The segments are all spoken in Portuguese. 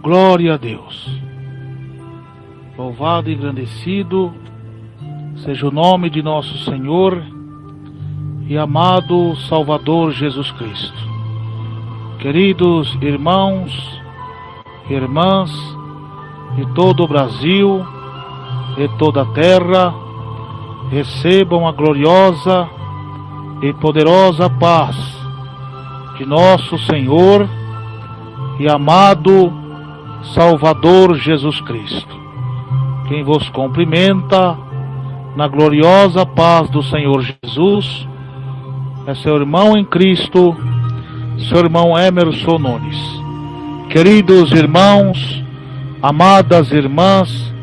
Glória a Deus. Louvado e engrandecido seja o nome de nosso Senhor e amado Salvador Jesus Cristo. Queridos irmãos e irmãs de todo o Brasil e toda a terra, recebam a gloriosa e poderosa paz de nosso Senhor e amado Salvador Jesus Cristo. Quem vos cumprimenta na gloriosa paz do Senhor Jesus é seu irmão em Cristo, seu irmão Emerson Nunes. Queridos irmãos, amadas irmãs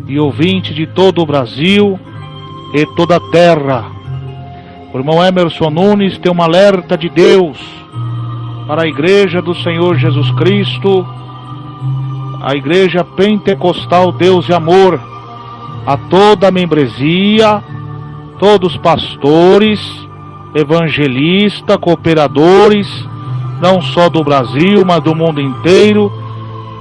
e ouvintes de todo o Brasil e toda a terra, o irmão Emerson Nunes tem um alerta de Deus para a Igreja do Senhor Jesus Cristo, a Igreja Pentecostal Deus de Amor, a toda a membresia, todos os pastores, evangelistas, cooperadores, não só do Brasil, mas do mundo inteiro,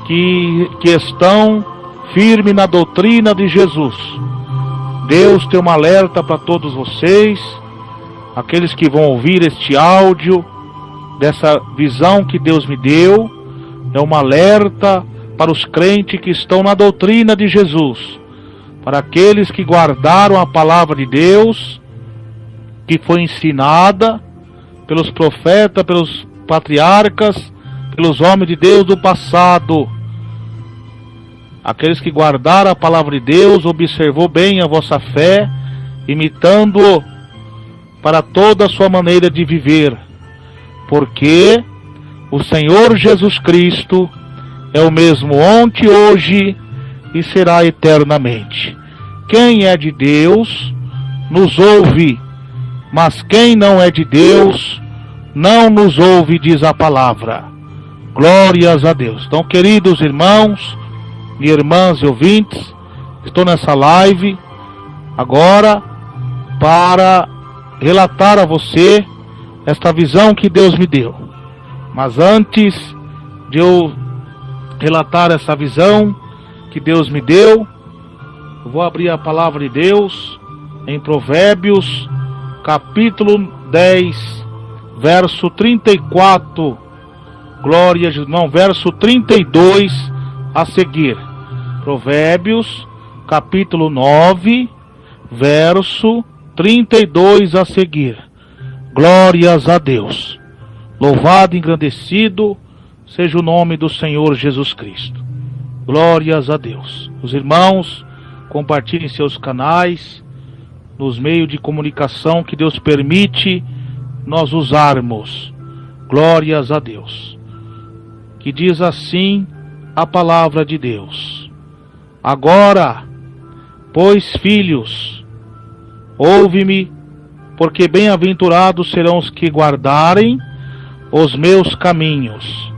que estão firmes na doutrina de Jesus. Deus tem um alerta para todos vocês, aqueles que vão ouvir este áudio, dessa visão que Deus me deu, é um alerta para os crentes que estão na doutrina de Jesus, para aqueles que guardaram a palavra de Deus, que foi ensinada pelos profetas, pelos patriarcas, pelos homens de Deus do passado. Aqueles que guardaram a palavra de Deus, observou bem a vossa fé, imitando-o para toda a sua maneira de viver, porque o Senhor Jesus Cristo é o mesmo ontem, hoje e será eternamente. Quem é de Deus nos ouve, mas quem não é de Deus não nos ouve, diz a palavra. Glórias a Deus. Então, queridos irmãos e irmãs e ouvintes, estou nessa live agora para relatar a você esta visão que Deus me deu. Mas antes de eu relatar essa visão que Deus me deu, eu vou abrir a palavra de Deus em Provérbios, capítulo 10, verso 34, glória a Jesus, não, verso 32 a seguir. Provérbios, capítulo 9, verso 32 a seguir. Glórias a Deus. Louvado e engrandecido seja o nome do Senhor Jesus Cristo. Glórias a Deus. Os irmãos, compartilhem seus canais, nos meios de comunicação que Deus permite nós usarmos. Glórias a Deus. Que diz assim a palavra de Deus: agora, pois, filhos, ouve-me, porque bem-aventurados serão os que guardarem os meus caminhos.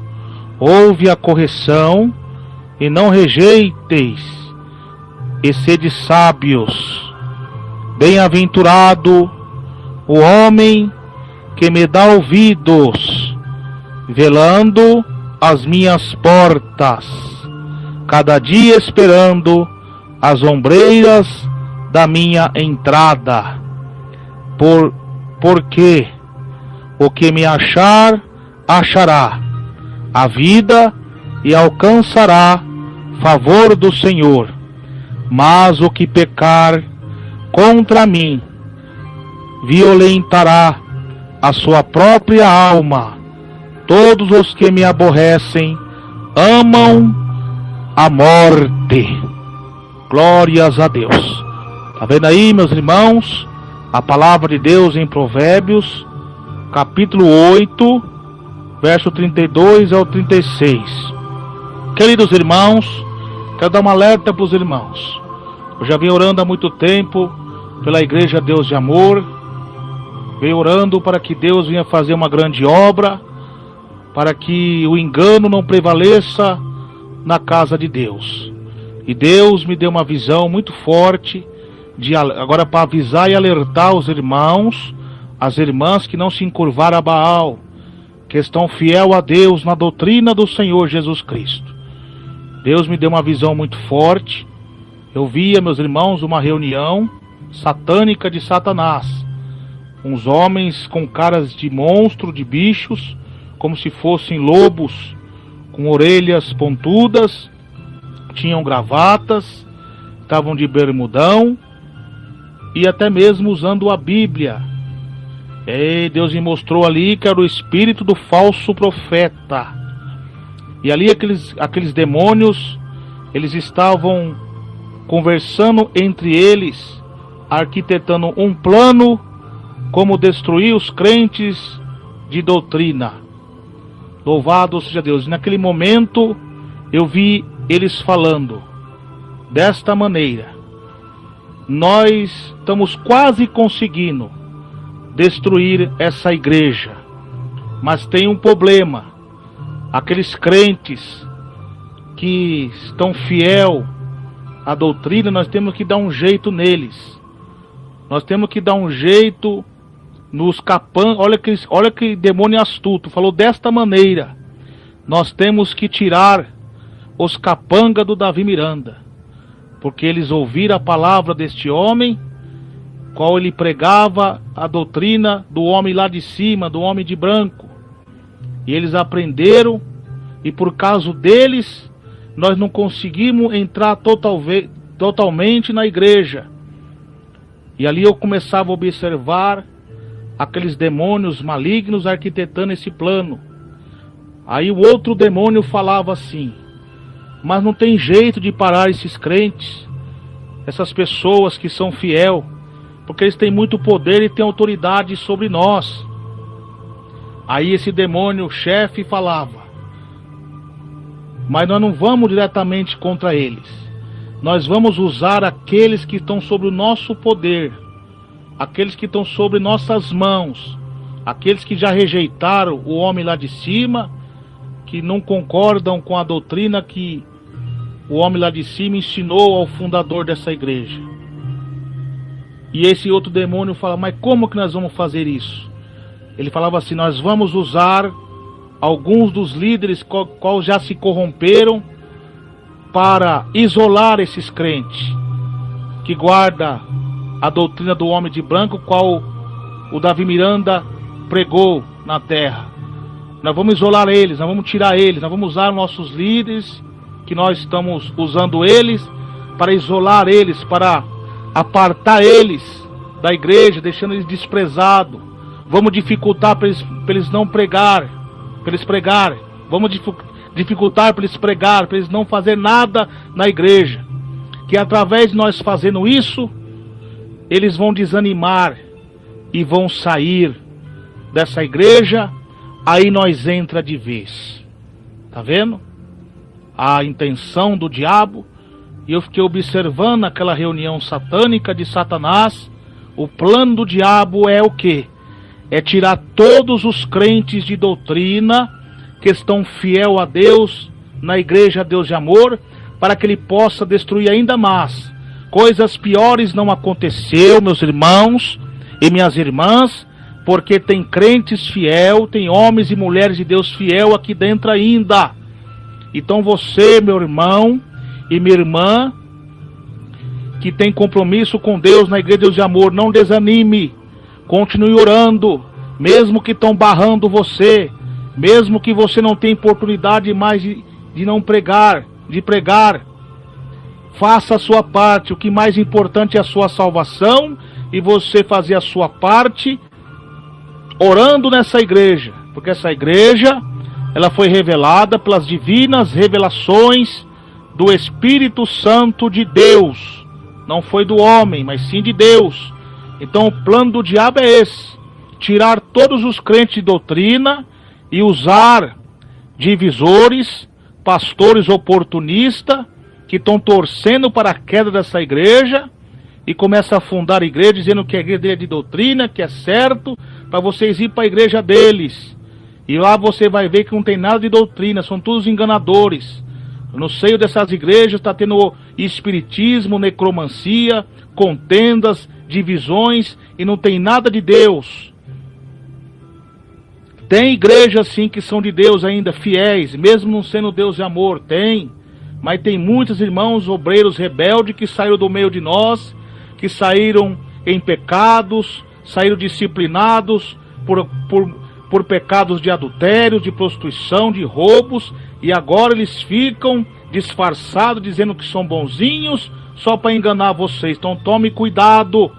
Ouve a correção e não rejeiteis, e sede sábios. Bem-aventurado o homem que me dá ouvidos, velando as minhas portas, cada dia esperando as ombreiras da minha entrada. Porque o que me achar, achará a vida e alcançará favor do Senhor. Mas o que pecar contra mim, violentará a sua própria alma. Todos os que me aborrecem amam a morte. Glórias a Deus. Está vendo aí, meus irmãos, a palavra de Deus em Provérbios, capítulo 8, verso 32 ao 36. Queridos irmãos, quero dar um alerta para os irmãos. Eu já venho orando há muito tempo pela Igreja Deus de Amor, venho orando para que Deus venha fazer uma grande obra, para que o engano não prevaleça na casa de Deus. E Deus me deu uma visão muito forte, agora para avisar e alertar os irmãos, as irmãs que não se encurvaram a Baal, que estão fiel a Deus na doutrina do Senhor Jesus Cristo. Deus me deu uma visão muito forte. Eu via, meus irmãos, uma reunião satânica de Satanás. Uns homens com caras de monstro, de bichos, como se fossem lobos, com orelhas pontudas, tinham gravatas, estavam de bermudão e até mesmo usando a Bíblia. E Deus me mostrou ali que era o espírito do falso profeta. E ali aqueles demônios, eles estavam conversando entre eles, arquitetando um plano como destruir os crentes de doutrina. Louvado seja Deus. E naquele momento eu vi eles falando desta maneira: nós estamos quase conseguindo destruir essa igreja, mas tem um problema. Aqueles crentes que estão fiel à doutrina, nós temos que dar um jeito neles. Nós temos que dar um jeito nos capangas. Olha que demônio astuto. Falou desta maneira: nós temos que tirar os capangas do Davi Miranda, porque eles ouviram a palavra deste homem, qual ele pregava a doutrina do homem lá de cima, do homem de branco. E eles aprenderam, e por causa deles, nós não conseguimos entrar totalmente na igreja. E ali eu começava a observar aqueles demônios malignos arquitetando esse plano. Aí o outro demônio falava assim: mas não tem jeito de parar esses crentes, essas pessoas que são fiel, porque eles têm muito poder e têm autoridade sobre nós. Aí esse demônio chefe falava: mas nós não vamos diretamente contra eles, nós vamos usar aqueles que estão sobre o nosso poder, aqueles que estão sobre nossas mãos, aqueles que já rejeitaram o homem lá de cima, que não concordam com a doutrina que o homem lá de cima ensinou ao fundador dessa igreja. E esse outro demônio fala: mas como que nós vamos fazer isso? Ele falava assim: nós vamos usar alguns dos líderes qual já se corromperam para isolar esses crentes que guarda a doutrina do homem de branco, qual o Davi Miranda pregou na terra. Nós vamos isolar eles, nós vamos tirar eles, nós vamos usar nossos líderes, que nós estamos usando eles para isolar eles, para apartar eles da igreja, deixando eles desprezados. Vamos dificultar para eles não pregar, para eles pregarem. Vamos dificultar para eles pregar, para eles não fazer nada na igreja. Que através de nós fazendo isso, eles vão desanimar e vão sair dessa igreja. Aí nós entra de vez. Tá vendo? A intenção do diabo. E eu fiquei observando aquela reunião satânica de Satanás. O plano do diabo é o quê? É tirar todos os crentes de doutrina que estão fiel a Deus, na igreja Deus de amor, para que ele possa destruir ainda mais. Coisas piores não aconteceu, meus irmãos e minhas irmãs, porque tem crentes fiel, tem homens e mulheres de Deus fiel aqui dentro ainda. Então você, meu irmão e minha irmã, que tem compromisso com Deus na igreja Deus de amor, não desanime. Continue orando, mesmo que estão barrando você, mesmo que você não tenha oportunidade mais de não pregar, de pregar. Faça a sua parte. O que mais importante é a sua salvação e você fazer a sua parte orando nessa igreja, porque essa igreja, ela foi revelada pelas divinas revelações do Espírito Santo de Deus. Não foi do homem, mas sim de Deus. Então o plano do diabo é esse: tirar todos os crentes de doutrina e usar divisores, pastores oportunistas que estão torcendo para a queda dessa igreja e começa a fundar a igreja dizendo que a igreja é de doutrina, que é certo, para vocês ir para a igreja deles. E lá você vai ver que não tem nada de doutrina, são todos enganadores. No seio dessas igrejas está tendo espiritismo, necromancia, contendas, divisões, e não tem nada de Deus. Tem igrejas sim que são de Deus ainda, fiéis, mesmo não sendo Deus de amor, tem. mas tem muitos irmãos obreiros rebeldes que saíram do meio de nós, que saíram em pecados, saíram disciplinados por pecados de adultério, de prostituição, de roubos, e agora eles ficam disfarçados, dizendo que são bonzinhos, só para enganar vocês. Então tome cuidado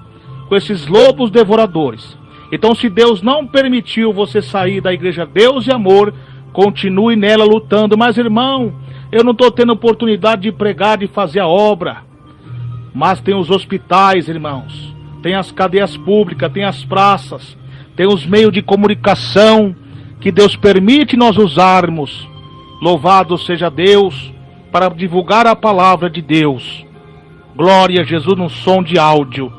com esses lobos devoradores. Então, se Deus não permitiu você sair da igreja Deus e Amor, continue nela lutando. Mas, irmão, eu não estou tendo oportunidade de pregar, de fazer a obra. Mas tem os hospitais, irmãos, tem as cadeias públicas, tem as praças, tem os meios de comunicação que Deus permite nós usarmos. Louvado seja Deus, para divulgar a palavra de Deus. Glória a Jesus, num som de áudio.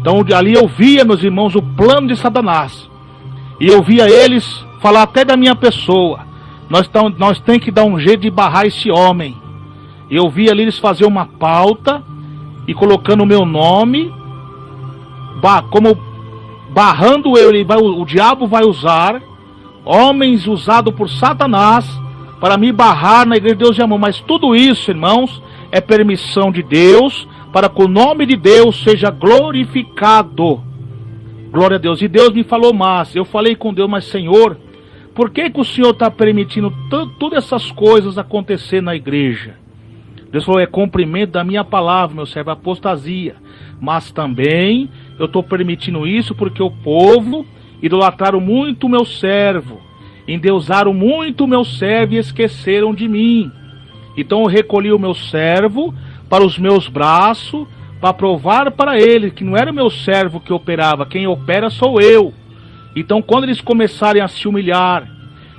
Então ali eu via, meus irmãos, o plano de Satanás. E eu via eles falar até da minha pessoa. Nós temos que dar um jeito de barrar esse homem. E eu via ali eles fazer uma pauta e colocando o meu nome, como barrando o diabo vai usar homens usados por Satanás para me barrar na igreja de Deus e Amor. Mas tudo isso, irmãos, é permissão de Deus, para que o nome de Deus seja glorificado. Glória a Deus. E Deus me falou mais. Eu falei com Deus, mas Senhor, por que o Senhor está permitindo todas essas coisas acontecer na igreja? Deus falou, é cumprimento da minha palavra, meu servo, apostasia. Mas também eu estou permitindo isso porque o povo idolatraram muito o meu servo, endeusaram muito o meu servo e esqueceram de mim. Então eu recolhi o meu servo para os meus braços, para provar para ele que não era o meu servo que operava, quem opera sou eu. Então quando eles começarem a se humilhar,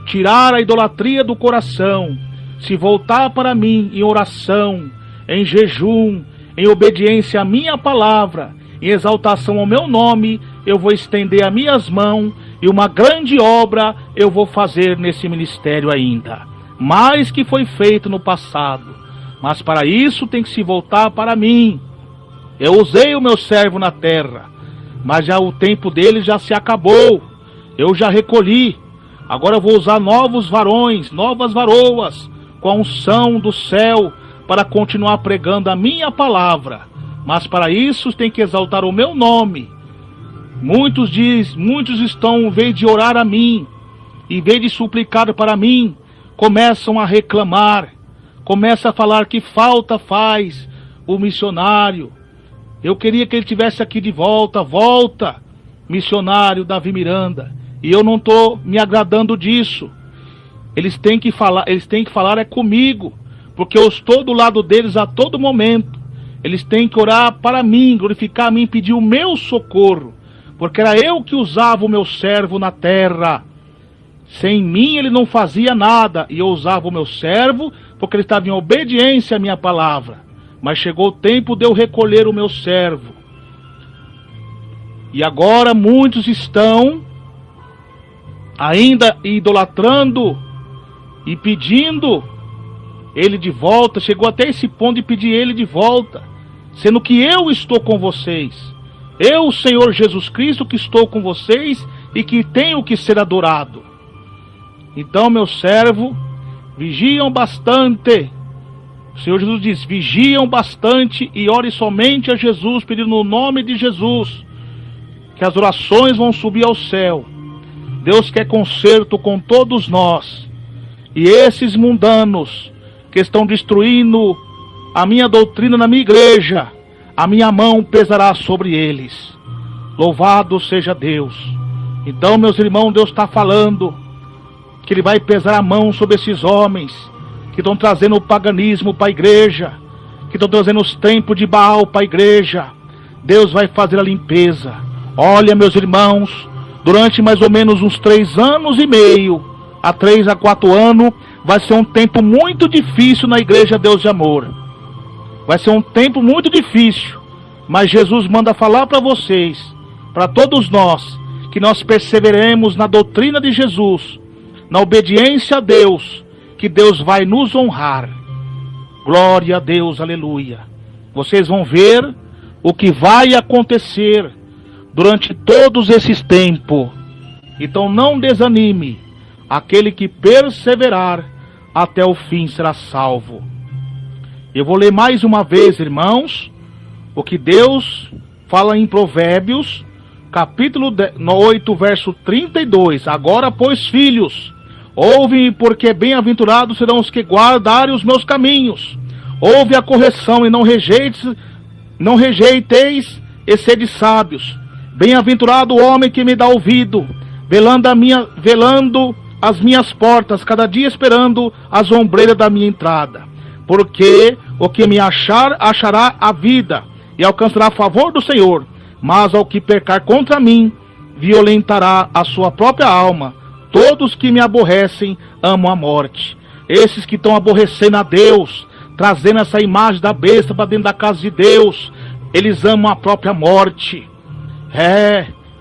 tirar a idolatria do coração, se voltar para mim em oração, em jejum, em obediência à minha palavra, em exaltação ao meu nome, eu vou estender as minhas mãos e uma grande obra eu vou fazer nesse ministério ainda, mais que foi feito no passado. Mas para isso tem que se voltar para mim. Eu usei o meu servo na terra, mas já o tempo dele já se acabou. Eu já recolhi. Agora eu vou usar novos varões, novas varoas, com a unção do céu, para continuar pregando a minha palavra. Mas para isso tem que exaltar o meu nome. Muitos estão, em vez de orar a mim, em vez de suplicar para mim, começam a reclamar. Começa a falar que falta faz o missionário. Eu queria que ele tivesse aqui de volta. Volta, missionário Davi Miranda. E eu não estou me agradando disso. Eles têm que falar é comigo, porque eu estou do lado deles a todo momento. Eles têm que orar para mim, glorificar a mim, pedir o meu socorro, porque era eu que usava o meu servo na terra. Sem mim ele não fazia nada, e eu usava o meu servo porque ele estava em obediência à minha palavra. Mas chegou o tempo de eu recolher o meu servo. E agora muitos estão ainda idolatrando e pedindo ele de volta. Chegou até esse ponto de pedir ele de volta, sendo que eu estou com vocês. Eu, o Senhor Jesus Cristo, que estou com vocês e que tenho que ser adorado. Então, meu servo, vigiam bastante. O Senhor Jesus diz, vigiam bastante e ore somente a Jesus, pedindo no nome de Jesus, que as orações vão subir ao céu. Deus quer conserto com todos nós. E esses mundanos que estão destruindo a minha doutrina na minha igreja, a minha mão pesará sobre eles. Louvado seja Deus. Então, meus irmãos, Deus está falando que Ele vai pesar a mão sobre esses homens que estão trazendo o paganismo para a igreja, que estão trazendo os templos de Baal para a igreja. Deus vai fazer a limpeza. Olha, meus irmãos, durante mais ou menos uns 3 anos e meio, a 3 a 4 anos, vai ser um tempo muito difícil na igreja Deus de Amor. Vai ser um tempo muito difícil, mas Jesus manda falar para vocês, para todos nós, que nós perseveremos na doutrina de Jesus, na obediência a Deus, que Deus vai nos honrar. Glória a Deus, aleluia. Vocês vão ver o que vai acontecer durante todos esses tempos. Então não desanime. Aquele que perseverar até o fim será salvo. Eu vou ler mais uma vez, irmãos, o que Deus fala em Provérbios, capítulo 8, verso 32. Agora, pois, filhos, ouve-me, porque bem-aventurados serão os que guardarem os meus caminhos. Ouve a correção e não rejeiteis e sede sábios. Bem-aventurado o homem que me dá ouvido, velando as minhas portas, cada dia esperando as ombreiras da minha entrada. Porque o que me achar, achará a vida, e alcançará favor do Senhor. Mas ao que pecar contra mim, violentará a sua própria alma. Todos que me aborrecem amam a morte. Esses que estão aborrecendo a Deus, trazendo essa imagem da besta para dentro da casa de Deus, eles amam a própria morte.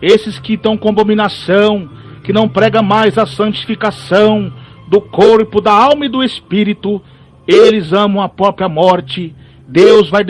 Esses que estão com abominação, que não prega mais a santificação do corpo, da alma e do espírito, eles amam a própria morte. Deus vai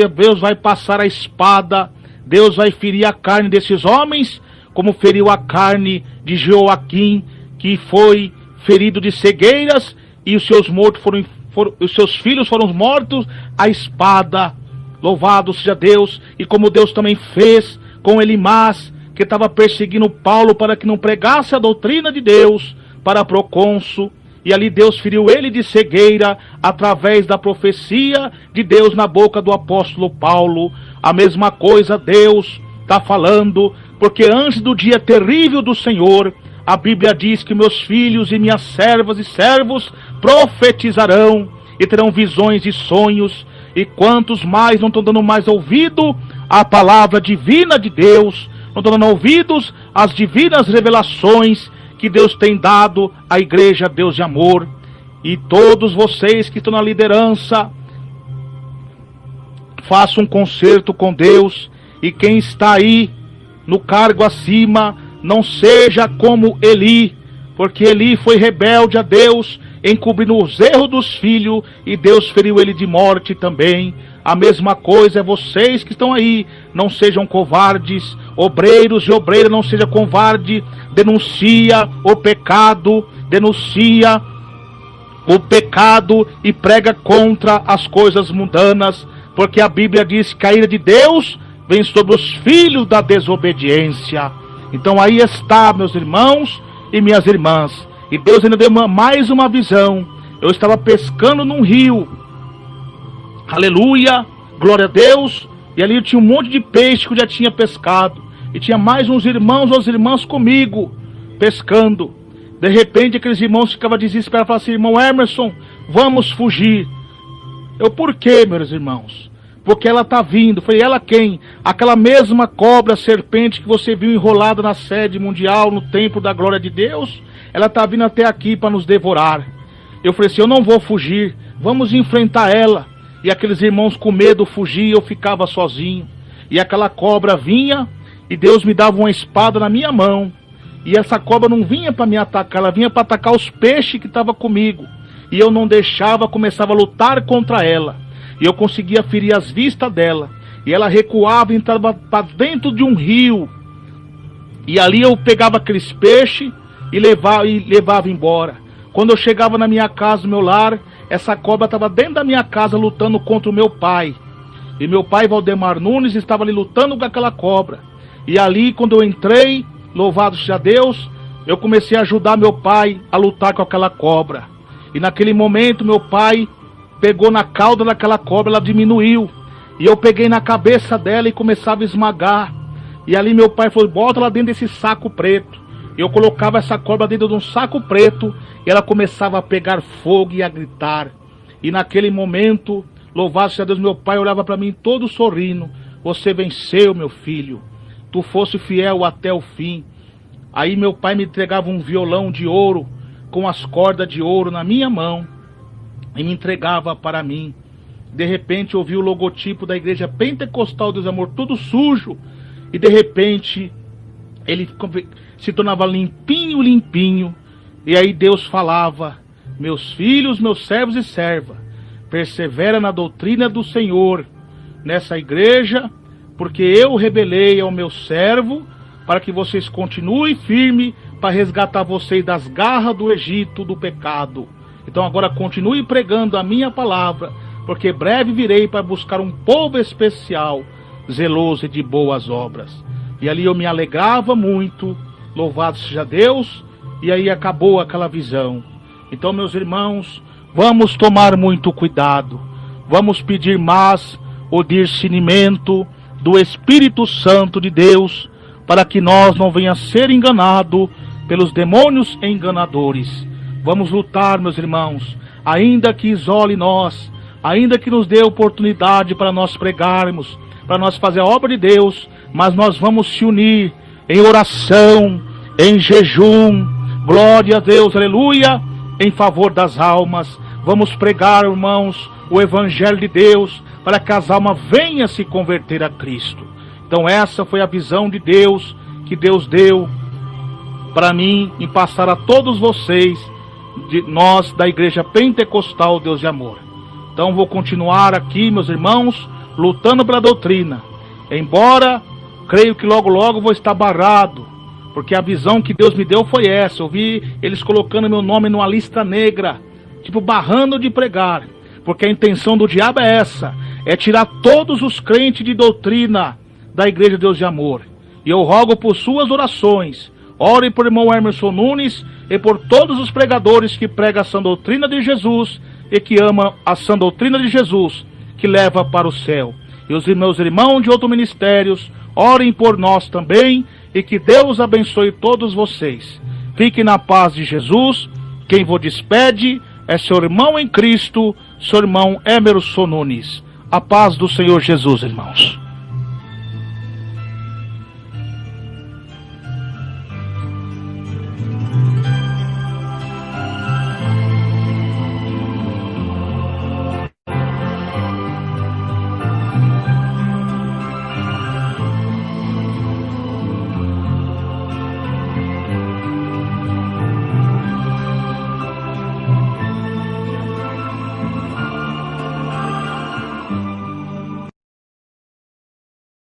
passar a espada, Deus vai ferir a carne desses homens, como feriu a carne de Joaquim, que foi ferido de cegueiras, e os seus filhos foram mortos à espada. Louvado seja Deus. E como Deus também fez com Elimás, que estava perseguindo Paulo para que não pregasse a doutrina de Deus para procônsul, e ali Deus feriu ele de cegueira através da profecia de Deus na boca do apóstolo Paulo. A mesma coisa Deus está falando, porque antes do dia terrível do Senhor, a Bíblia diz que meus filhos e minhas servas e servos profetizarão e terão visões e sonhos. E quantos mais não estão dando mais ouvido à palavra divina de Deus, não estão dando ouvidos às divinas revelações que Deus tem dado à igreja Deus de amor. E todos vocês que estão na liderança, façam um concerto com Deus. E quem está aí no cargo acima, não seja como Eli, porque Eli foi rebelde a Deus, encobrindo os erros dos filhos, e Deus feriu ele de morte também. A mesma coisa é vocês que estão aí, não sejam covardes, obreiros e obreiras, não sejam covardes, denuncia o pecado e prega contra as coisas mundanas, porque a Bíblia diz que a ira de Deus vem sobre os filhos da desobediência. Então aí está, meus irmãos e minhas irmãs, e Deus ainda deu mais uma visão. Eu estava pescando num rio, aleluia, glória a Deus, e ali tinha um monte de peixe que eu já tinha pescado, e tinha mais uns irmãos ou as irmãs comigo, pescando. De repente aqueles irmãos ficavam desesperados, falavam assim: irmão Emerson, vamos fugir. Eu, por quê, meus irmãos? Porque ela está vindo. Foi ela quem? Aquela mesma cobra, serpente que você viu enrolada na sede mundial, no templo da glória de Deus, ela está vindo até aqui para nos devorar. Eu falei assim: eu não vou fugir, vamos enfrentar ela. E aqueles irmãos com medo fugiam, eu ficava sozinho. E aquela cobra vinha, e Deus me dava uma espada na minha mão. E essa cobra não vinha para me atacar, ela vinha para atacar os peixes que estavam comigo. E eu não deixava, começava a lutar contra ela. E eu conseguia ferir as vistas dela. E ela recuava e entrava para dentro de um rio. E ali eu pegava aqueles peixes e levava embora. Quando eu chegava na minha casa, no meu lar, essa cobra estava dentro da minha casa lutando contra o meu pai. E meu pai, Valdemar Nunes, estava ali lutando com aquela cobra. E ali, quando eu entrei, louvado seja Deus, eu comecei a ajudar meu pai a lutar com aquela cobra. E naquele momento, meu pai pegou na cauda daquela cobra, ela diminuiu. E eu peguei na cabeça dela e começava a esmagar. E ali meu pai falou: bota ela dentro desse saco preto. Eu colocava essa cobra dentro de um saco preto, e ela começava a pegar fogo e a gritar. E naquele momento, louvado seja Deus, meu pai olhava para mim todo sorrindo: você venceu, meu filho, tu fosse fiel até o fim. Aí meu pai me entregava um violão de ouro, com as cordas de ouro na minha mão, e me entregava para mim. De repente eu vi o logotipo da igreja pentecostal Deus Amor, tudo sujo, e de repente ele se tornava limpinho, limpinho. E aí Deus falava: meus filhos, meus servos e servas, persevera na doutrina do Senhor nessa igreja, porque eu revelei ao meu servo para que vocês continuem firme para resgatar vocês das garras do Egito, do pecado. Então agora continue pregando a minha palavra, porque breve virei para buscar um povo especial, zeloso e de boas obras. E ali eu me alegrava muito, louvado seja Deus, e aí acabou aquela visão. Então, meus irmãos, vamos tomar muito cuidado, vamos pedir mais o discernimento do Espírito Santo de Deus, para que nós não venhamos a ser enganados pelos demônios enganadores. Vamos lutar, meus irmãos, ainda que isole nós, ainda que nos dê oportunidade para nós pregarmos, para nós fazer a obra de Deus, mas nós vamos se unir em oração, em jejum, glória a Deus, aleluia, em favor das almas. Vamos pregar, irmãos, o Evangelho de Deus, para que as almas venham se converter a Cristo. Então essa foi a visão de Deus, que Deus deu para mim, em passar a todos vocês, de nós da Igreja Pentecostal Deus de Amor. Então vou continuar aqui, meus irmãos, lutando pela doutrina, embora creio que logo logo vou estar barrado, porque a visão que Deus me deu foi essa. Eu vi eles colocando meu nome numa lista negra, tipo barrando de pregar, porque a intenção do diabo é essa, é tirar todos os crentes de doutrina da Igreja Deus de Amor. E eu rogo por suas orações, orem por irmão Emerson Nunes e por todos os pregadores que pregam a sã doutrina de Jesus e que amam a sã doutrina de Jesus, que leva para o céu. E os meus irmãos de outros ministérios, orem por nós também, e que Deus abençoe todos vocês. Fiquem na paz de Jesus. Quem vos despede é seu irmão em Cristo, seu irmão Emerson Nunes. A paz do Senhor Jesus, irmãos.